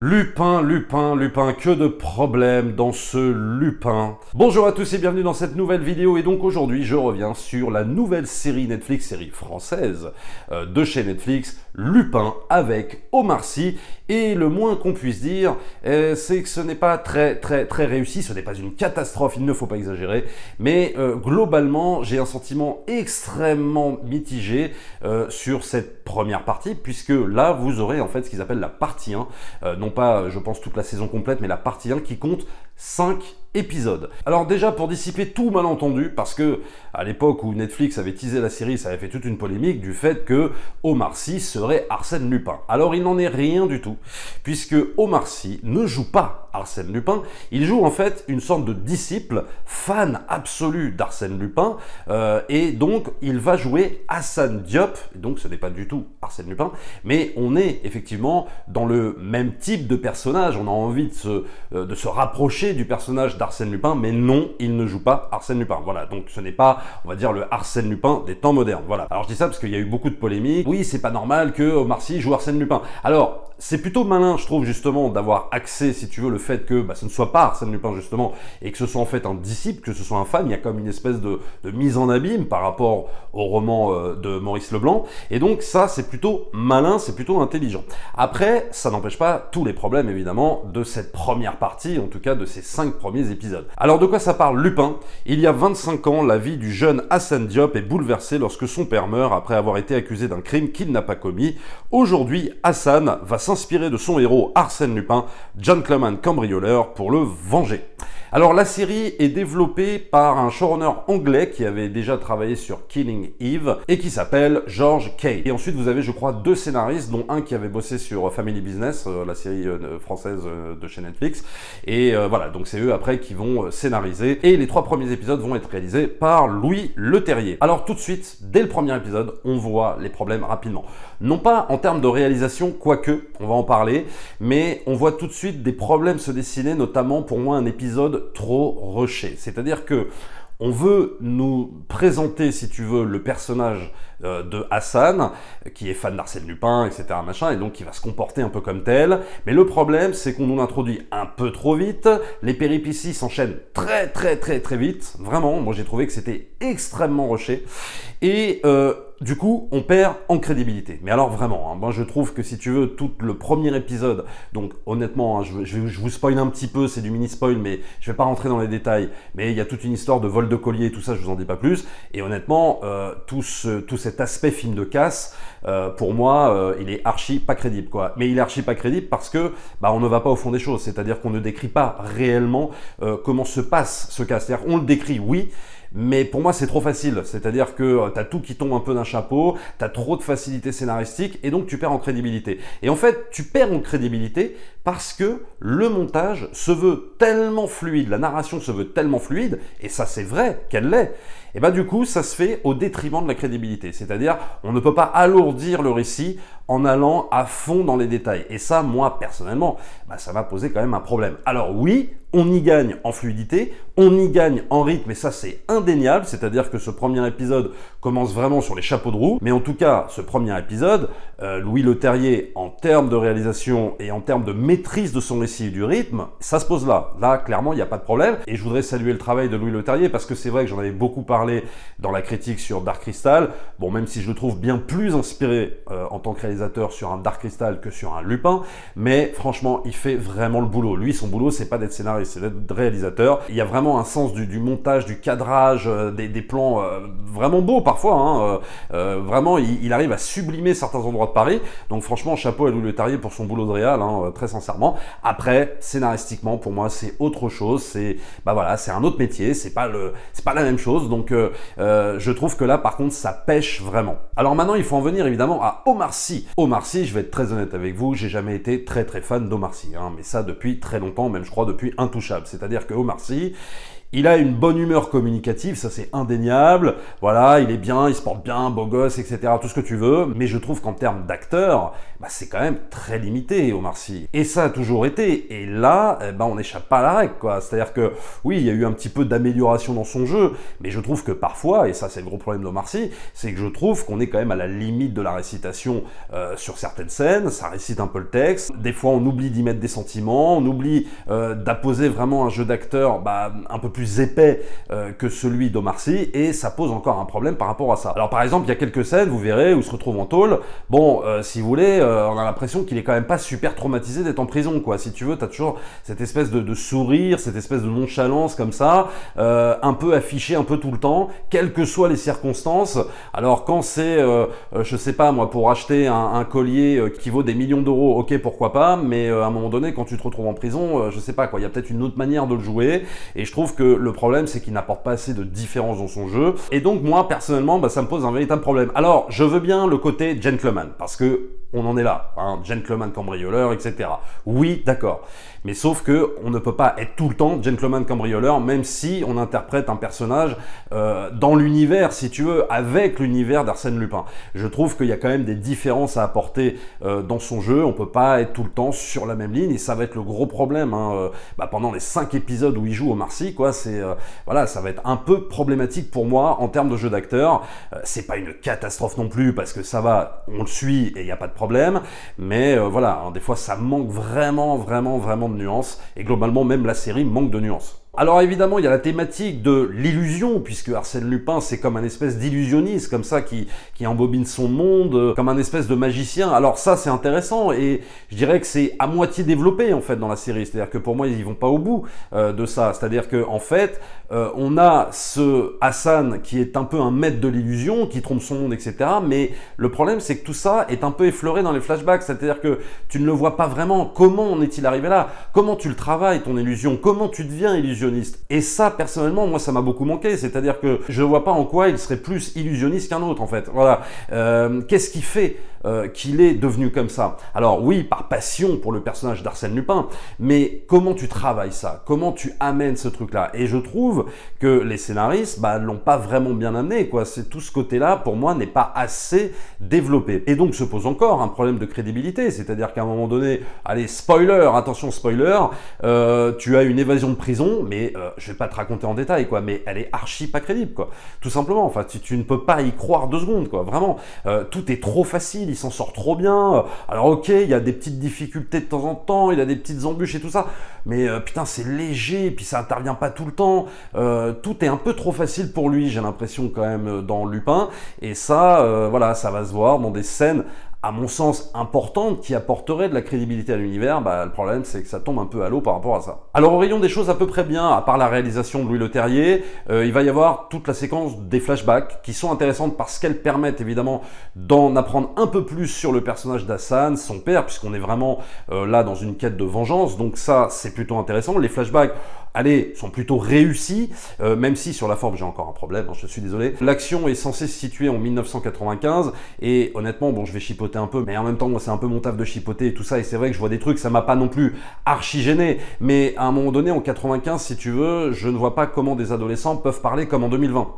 Lupin, Lupin, Lupin, que de problèmes dans ce Lupin. Bonjour à tous et bienvenue dans cette nouvelle vidéo et donc aujourd'hui je reviens sur la nouvelle série Netflix, série française de chez Netflix, Lupin avec Omar Sy et le moins qu'on puisse dire c'est que ce n'est pas très réussi, ce n'est pas une catastrophe, il ne faut pas exagérer, mais globalement j'ai un sentiment extrêmement mitigé sur cette première partie puisque là vous aurez en fait ce qu'ils appellent la partie 1, non pas, je pense, toute la saison complète, mais la partie 1 qui compte 5 épisodes. Alors déjà, pour dissiper tout malentendu, parce que à l'époque où Netflix avait teasé la série, ça avait fait toute une polémique du fait que Omar Sy serait Arsène Lupin. Alors il n'en est rien du tout, puisque Omar Sy ne joue pas Arsène Lupin, il joue en fait une sorte de disciple, fan absolu d'Arsène Lupin, et donc il va jouer Hassan Diop, et donc ce n'est pas du tout Arsène Lupin, mais on est effectivement dans le même type de personnage, on a envie de se rapprocher du personnage d'Arsène Lupin, mais non, il ne joue pas Arsène Lupin. Voilà, donc ce n'est pas, on va dire, le Arsène Lupin des temps modernes. Voilà. Alors je dis ça parce qu'il y a eu beaucoup de polémiques. Oui, c'est pas normal que Omar Sy joue Arsène Lupin. Alors, c'est plutôt malin, je trouve, justement, d'avoir axé, si tu veux, le fait que ce ne soit pas Arsène Lupin, justement, et que ce soit en fait un disciple, que ce soit un fan. Il y a comme une espèce de mise en abîme par rapport au roman de Maurice Leblanc. Et donc ça, c'est plutôt malin, c'est plutôt intelligent. Après, ça n'empêche pas tous les problèmes, évidemment, de cette première partie, en tout cas de ces 5 premiers épisodes. Alors de quoi ça parle Lupin? Il y a 25 ans, la vie du jeune Hassan Diop est bouleversée lorsque son père meurt après avoir été accusé d'un crime qu'il n'a pas commis. Aujourd'hui, Hassan va s'inspirer de son héros Arsène Lupin, gentleman cambrioleur, pour le venger. Alors la série est développée par un showrunner anglais qui avait déjà travaillé sur Killing Eve et qui s'appelle George Kay. Et ensuite vous avez, je crois, 2 scénaristes, dont un qui avait bossé sur Family Business, la série française de chez Netflix. Et voilà, donc c'est eux après qui vont scénariser. Et les 3 premiers épisodes vont être réalisés par Louis Leterrier. Alors tout de suite, dès le premier épisode, on voit les problèmes rapidement. Non pas en termes de réalisation, quoique, on va en parler, mais on voit tout de suite des problèmes se dessiner, notamment pour moi un épisode trop rushé. C'est-à-dire que on veut nous présenter, si tu veux, le personnage de Hassan, qui est fan d'Arsène Lupin, etc., machin, et donc qui va se comporter un peu comme tel. Mais le problème, c'est qu'on nous l'introduit un peu trop vite. Les péripéties s'enchaînent très vite. Vraiment, moi j'ai trouvé que c'était extrêmement rushé. Et du coup, on perd en crédibilité. Mais alors vraiment, moi je trouve que si tu veux, tout le premier épisode, donc honnêtement, je vous spoil un petit peu, c'est du mini-spoil, mais je vais pas rentrer dans les détails, mais il y a toute une histoire de vol de collier et tout ça, je vous en dis pas plus. Et honnêtement, tout cet aspect film de casse, pour moi, il est archi pas crédible, quoi. Mais il est archi pas crédible parce que on ne va pas au fond des choses, c'est-à-dire qu'on ne décrit pas réellement comment se passe ce casse. C'est-à-dire qu'on le décrit, oui, mais pour moi c'est trop facile, c'est-à-dire que t'as tout qui tombe un peu d'un chapeau, t'as trop de facilité scénaristique et donc tu perds en crédibilité. Et en fait tu perds en crédibilité parce que le montage se veut tellement fluide, la narration se veut tellement fluide, et ça c'est vrai qu'elle l'est, et du coup ça se fait au détriment de la crédibilité, c'est-à-dire on ne peut pas alourdir le récit en allant à fond dans les détails. Et ça, moi, personnellement, ça m'a posé quand même un problème. Alors oui, on y gagne en fluidité, on y gagne en rythme, et ça c'est indéniable, c'est-à-dire que ce premier épisode commence vraiment sur les chapeaux de roue, mais en tout cas, ce premier épisode, Louis Leterrier, en termes de réalisation et en termes de maîtrise de son récit et du rythme, ça se pose là. Là, clairement, il n'y a pas de problème, et je voudrais saluer le travail de Louis Leterrier, parce que c'est vrai que j'en avais beaucoup parlé dans la critique sur Dark Crystal, bon, même si je le trouve bien plus inspiré en tant que réalisateur sur un Dark Crystal que sur un Lupin, mais franchement, il fait vraiment le boulot. Lui, son boulot, c'est pas d'être scénariste, c'est d'être réalisateur. Il y a vraiment un sens du montage, du cadrage, des plans vraiment beaux parfois. Vraiment, il arrive à sublimer certains endroits de Paris. Donc franchement, chapeau à Louis Leterrier pour son boulot de réal, très sincèrement. Après, scénaristiquement, pour moi, c'est autre chose. C'est voilà, c'est un autre métier. C'est pas la même chose. Donc je trouve que là, par contre, ça pêche vraiment. Alors maintenant, il faut en venir évidemment à Omar Sy. Omar Sy, je vais être très honnête avec vous, j'ai jamais été très fan d'Omar Sy, mais ça depuis très longtemps, même je crois depuis Intouchable. C'est-à-dire que Omar Sy, Il a une bonne humeur communicative, ça c'est indéniable. Voilà, il est bien, il se porte bien, beau gosse, etc. Tout ce que tu veux. Mais je trouve qu'en termes d'acteur, bah, c'est quand même très limité, Omar Sy. Et ça a toujours été. Et là, eh ben, on n'échappe pas à la règle, quoi. C'est-à-dire que, oui, il y a eu un petit peu d'amélioration dans son jeu, mais je trouve que parfois, et ça c'est le gros problème d'Omar Sy, c'est que je trouve qu'on est quand même à la limite de la récitation sur certaines scènes. Ça récite un peu le texte. Des fois, on oublie d'y mettre des sentiments, on oublie d'apposer vraiment un jeu d'acteur un peu plus épais que celui d'Omar Sy, et ça pose encore un problème par rapport à ça. Alors par exemple, il y a quelques scènes, vous verrez, où il se retrouve en tôle. Bon, si vous voulez, on a l'impression qu'il est quand même pas super traumatisé d'être en prison, quoi. Si tu veux, t'as toujours cette espèce de sourire, cette espèce de nonchalance comme ça, un peu affiché un peu tout le temps, quelles que soient les circonstances. Alors quand c'est, je sais pas moi, pour acheter un collier qui vaut des millions d'euros, ok, pourquoi pas, mais à un moment donné, quand tu te retrouves en prison, je sais pas quoi, il y a peut-être une autre manière de le jouer, et je trouve que le problème, c'est qu'il n'apporte pas assez de différence dans son jeu, et donc moi, personnellement, ça me pose un véritable problème. Alors, je veux bien le côté gentleman, parce que on en est là, hein, gentleman cambrioleur, etc. Oui, d'accord. Mais sauf que on ne peut pas être tout le temps gentleman cambrioleur, même si on interprète un personnage dans l'univers, si tu veux, avec l'univers d'Arsène Lupin. Je trouve qu'il y a quand même des différences à apporter dans son jeu. On peut pas être tout le temps sur la même ligne, et ça va être le gros problème. Hein. Pendant les 5 épisodes où il joue Omar Sy, quoi, c'est voilà, ça va être un peu problématique pour moi en termes de jeu d'acteur. C'est pas une catastrophe non plus, parce que ça va, on le suit et il n'y a pas de problème, mais voilà, hein, des fois ça manque vraiment de nuances, et globalement même la série manque de nuances. Alors évidemment, il y a la thématique de l'illusion, puisque Arsène Lupin, c'est comme un espèce d'illusionniste, comme ça, qui embobine son monde, comme un espèce de magicien. Alors ça, c'est intéressant, et je dirais que c'est à moitié développé, en fait, dans la série. C'est-à-dire que pour moi, ils vont pas au bout de ça. C'est-à-dire que en fait, on a ce Hassan qui est un peu un maître de l'illusion, qui trompe son monde, etc. Mais le problème, c'est que tout ça est un peu effleuré dans les flashbacks. C'est-à-dire que tu ne le vois pas vraiment. Comment en est-il arrivé là? Comment tu le travailles, ton illusion? Comment tu deviens illusionniste? Et ça, personnellement, moi, ça m'a beaucoup manqué. C'est-à-dire que je ne vois pas en quoi il serait plus illusionniste qu'un autre, en fait. Voilà. Qu'est-ce qui fait qu'il est devenu comme ça? Alors oui, par passion pour le personnage d'Arsène Lupin, mais comment tu travailles ça? Comment tu amènes ce truc-là? Et je trouve que les scénaristes l'ont pas vraiment bien amené, quoi. C'est tout ce côté-là, pour moi, n'est pas assez développé. Et donc se pose encore un problème de crédibilité, c'est-à-dire qu'à un moment donné, allez, spoiler, attention spoiler, tu as une évasion de prison, mais je vais pas te raconter en détail, quoi, mais elle est archi pas crédible, quoi. Tout simplement, enfin, tu ne peux pas y croire 2 secondes, quoi, vraiment. Tout est trop facile, il s'en sort trop bien. Alors ok, il y a des petites difficultés de temps en temps, il y a des petites embûches et tout ça, mais putain, c'est léger, et puis ça intervient pas tout le temps. Tout est un peu trop facile pour lui, j'ai l'impression quand même dans Lupin, et ça, voilà, ça va se voir dans des scènes à mon sens importante, qui apporterait de la crédibilité à l'univers. Le problème, c'est que ça tombe un peu à l'eau par rapport à ça. Alors au rayon des choses à peu près bien, à part la réalisation de Louis Leterrier, il va y avoir toute la séquence des flashbacks, qui sont intéressantes parce qu'elles permettent évidemment d'en apprendre un peu plus sur le personnage d'Hassan, son père, puisqu'on est vraiment là dans une quête de vengeance, donc ça c'est plutôt intéressant. Les flashbacks, allez, sont plutôt réussis, même si sur la forme j'ai encore un problème, hein, je suis désolé. L'action est censée se situer en 1995, et honnêtement, bon, je vais chipoter un peu, mais en même temps, moi, c'est un peu mon taf de chipoter et tout ça, et c'est vrai que je vois des trucs, ça m'a pas non plus archi gêné, mais à un moment donné, en 95, si tu veux, je ne vois pas comment des adolescents peuvent parler comme en 2020.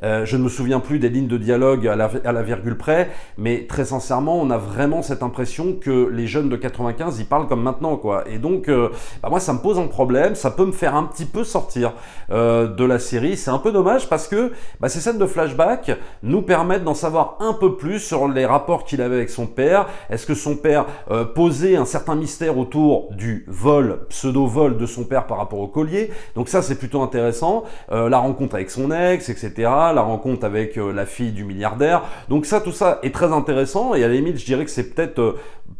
Je ne me souviens plus des lignes de dialogue à la virgule près, mais très sincèrement, on a vraiment cette impression que les jeunes de 95, ils parlent comme maintenant, quoi. Et donc, moi, ça me pose un problème, ça peut me faire un petit peu sortir de la série. C'est un peu dommage parce que ces scènes de flashback nous permettent d'en savoir un peu plus sur les rapports qu'il avait avec son père. Est-ce que son père posait un certain mystère autour du vol, pseudo-vol de son père par rapport au collier? Donc ça, c'est plutôt intéressant. La rencontre avec son ex, etc., la rencontre avec la fille du milliardaire. Donc ça, tout ça est très intéressant, et à la limite, je dirais que c'est peut-être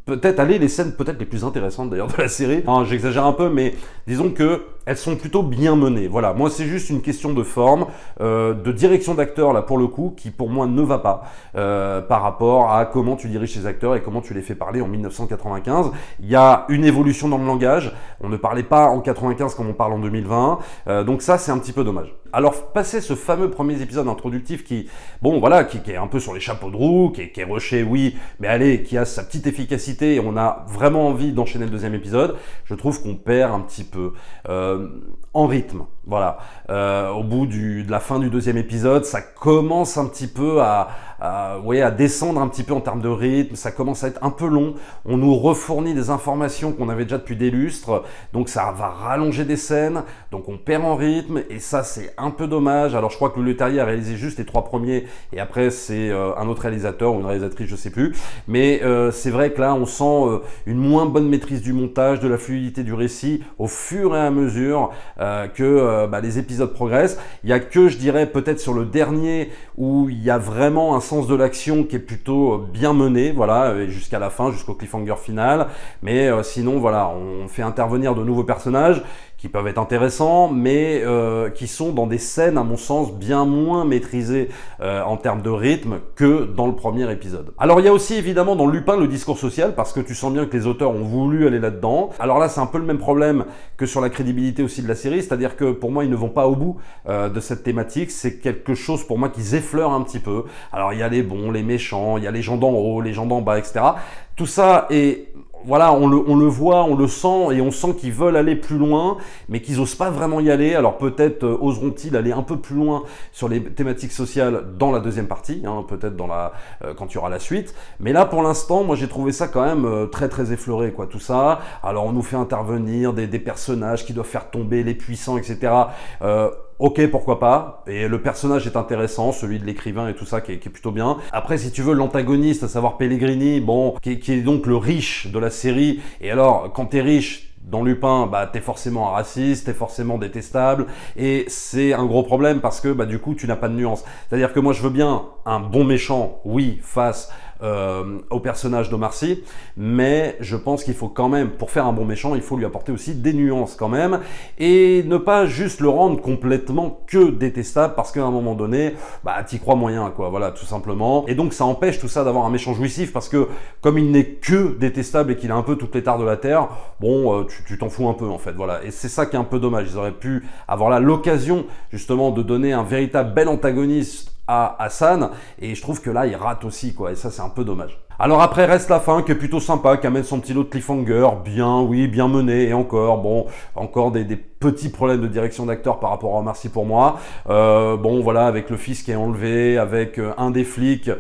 les scènes peut-être les plus intéressantes d'ailleurs de la série. Enfin, j'exagère un peu, mais disons que elles sont plutôt bien menées. Voilà, moi c'est juste une question de forme, de direction d'acteur là pour le coup, qui pour moi ne va pas par rapport à comment tu diriges ces acteurs et comment tu les fais parler en 1995. Il y a une évolution dans le langage, on ne parlait pas en 95 comme on parle en 2020, donc ça c'est un petit peu dommage. Alors, passé ce fameux premier épisode introductif qui, bon, voilà, qui est un peu sur les chapeaux de roue, qui est rushé, oui, mais allez, qui a sa petite efficacité et on a vraiment envie d'enchaîner le deuxième épisode, je trouve qu'on perd un petit peu en rythme. Voilà. Au bout de la fin du deuxième épisode, ça commence un petit peu à descendre un petit peu en termes de rythme, ça commence à être un peu long, on nous refournit des informations qu'on avait déjà depuis des lustres, donc ça va rallonger des scènes, donc on perd en rythme, et ça c'est un peu dommage. Alors je crois que le Leterrier a réalisé juste les 3 premiers, et après c'est un autre réalisateur ou une réalisatrice, je sais plus, mais c'est vrai que là on sent une moins bonne maîtrise du montage, de la fluidité du récit, au fur et à mesure que les épisodes progressent. Il y a que, je dirais, peut-être sur le dernier, où il y a vraiment un sens de l'action qui est plutôt bien mené, voilà, jusqu'à la fin, jusqu'au cliffhanger final. Mais sinon, voilà, on fait intervenir de nouveaux personnages qui peuvent être intéressants, mais qui sont dans des scènes, à mon sens, bien moins maîtrisées en termes de rythme que dans le premier épisode. Alors il y a aussi évidemment dans Lupin le discours social, parce que tu sens bien que les auteurs ont voulu aller là-dedans. Alors là c'est un peu le même problème que sur la crédibilité aussi de la série, c'est-à-dire que pour moi ils ne vont pas au bout de cette thématique, c'est quelque chose pour moi qu'ils effleurent un petit peu. Alors il y a les bons, les méchants, il y a les gens d'en haut, les gens d'en bas, etc. Tout ça est... Voilà, on le voit, on le sent, et on sent qu'ils veulent aller plus loin, mais qu'ils osent pas vraiment y aller. Alors peut-être oseront-ils aller un peu plus loin sur les thématiques sociales dans la deuxième partie, hein, peut-être quand il y aura la suite. Mais là, pour l'instant, moi j'ai trouvé ça quand même très très effleuré, quoi, tout ça. Alors on nous fait intervenir des personnages qui doivent faire tomber les puissants, etc. Ok, pourquoi pas, et le personnage est intéressant, celui de l'écrivain et tout ça qui est plutôt bien. Après, si tu veux, l'antagoniste, à savoir Pellegrini, bon, qui est donc le riche de la série, et alors, quand t'es riche dans Lupin, t'es forcément un raciste, t'es forcément détestable, et c'est un gros problème parce que du coup tu n'as pas de nuance. C'est-à-dire que moi je veux bien un bon méchant, oui, face au personnage d'Omar Sy, mais je pense qu'il faut quand même, pour faire un bon méchant, il faut lui apporter aussi des nuances quand même, et ne pas juste le rendre complètement que détestable, parce qu'à un moment donné, t'y crois moyen, quoi, voilà, tout simplement. Et donc ça empêche tout ça d'avoir un méchant jouissif, parce que comme il n'est que détestable et qu'il a un peu toutes les tares de la terre, bon, tu t'en fous un peu en fait, voilà. Et c'est ça qui est un peu dommage, ils auraient pu avoir là l'occasion justement de donner un véritable bel antagoniste à Hassan, et je trouve que là il rate aussi, quoi, et ça c'est un peu dommage. Alors après reste la fin qui est plutôt sympa, qui amène son petit lot de cliffhanger, bien, oui, bien mené, et encore, bon, encore des petits problèmes de direction d'acteur par rapport à Omar Sy pour moi. Bon voilà, avec le fils qui est enlevé, avec un des flics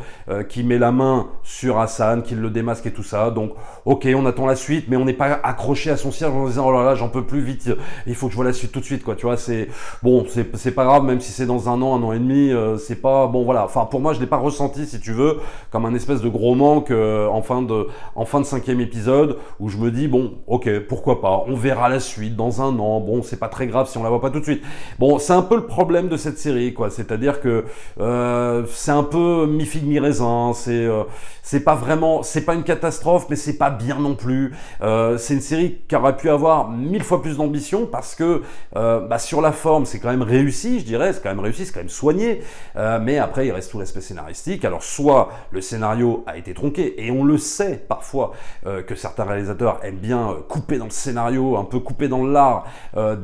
qui met la main sur Hassan, qui le démasque et tout ça, donc ok, on attend la suite, mais on n'est pas accroché à son siège en disant oh là là, j'en peux plus, vite, il faut que je vois la suite tout de suite, quoi, tu vois, c'est bon, c'est pas grave, même si c'est dans un an et demi, c'est pas, bon voilà, enfin pour moi je l'ai pas ressenti, si tu veux, comme un espèce de gros manque en fin de 5e épisode, où je me dis bon, ok, pourquoi pas, on verra la suite dans un an, bon, c'est pas très grave si on la voit pas tout de suite. Bon, c'est un peu le problème de cette série, quoi, c'est-à-dire que c'est un peu mi-figue mi-raisin, c'est pas vraiment, c'est pas une catastrophe, mais c'est pas bien non plus. C'est une série qui aurait pu avoir 1000 fois plus d'ambition, parce que sur la forme c'est quand même réussi, je dirais, c'est quand même réussi, c'est quand même soigné, mais après il reste tout l'aspect scénaristique. Alors soit le scénario a été tronqué, et on le sait parfois que certains réalisateurs aiment bien couper dans le scénario, un peu couper dans l'art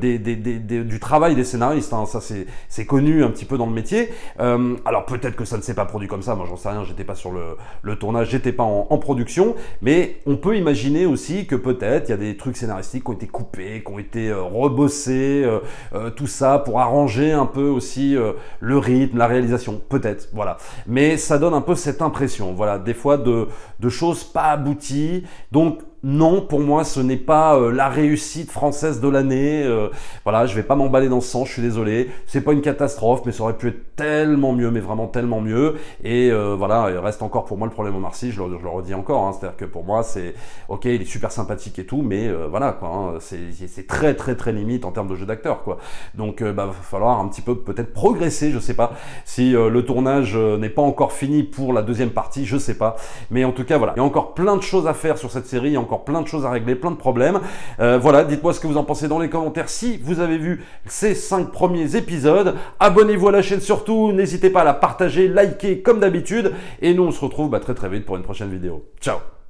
du travail des scénaristes, hein. Ça c'est connu un petit peu dans le métier. Alors peut-être que ça ne s'est pas produit comme ça, moi j'en sais rien, j'étais pas sur le tournage, j'étais pas en production, mais on peut imaginer aussi que peut-être il y a des trucs scénaristiques qui ont été coupés, qui ont été rebossés, tout ça pour arranger un peu aussi le rythme, la réalisation, peut-être, voilà. Mais ça donne un peu cette impression, voilà, des fois de choses pas abouties, donc non, pour moi, ce n'est pas la réussite française de l'année. Voilà, je vais pas m'emballer dans ce sens, je suis désolé. C'est pas une catastrophe, mais ça aurait pu être tellement mieux, mais vraiment tellement mieux. Et voilà, il reste encore pour moi le problème Omar Sy, je le redis encore. Hein, c'est-à-dire que pour moi, c'est ok, il est super sympathique et tout, mais voilà, quoi. Hein, c'est très très très limite en termes de jeu d'acteur, quoi. Donc, va falloir un petit peu peut-être progresser. Je sais pas si le tournage n'est pas encore fini pour la deuxième partie, je sais pas. Mais en tout cas, voilà, il y a encore plein de choses à faire sur cette série. Encore plein de choses à régler, plein de problèmes. Voilà, dites-moi ce que vous en pensez dans les commentaires si vous avez vu ces 5 premiers épisodes. Abonnez-vous à la chaîne surtout, n'hésitez pas à la partager, liker comme d'habitude. Et nous, on se retrouve très très vite pour une prochaine vidéo. Ciao!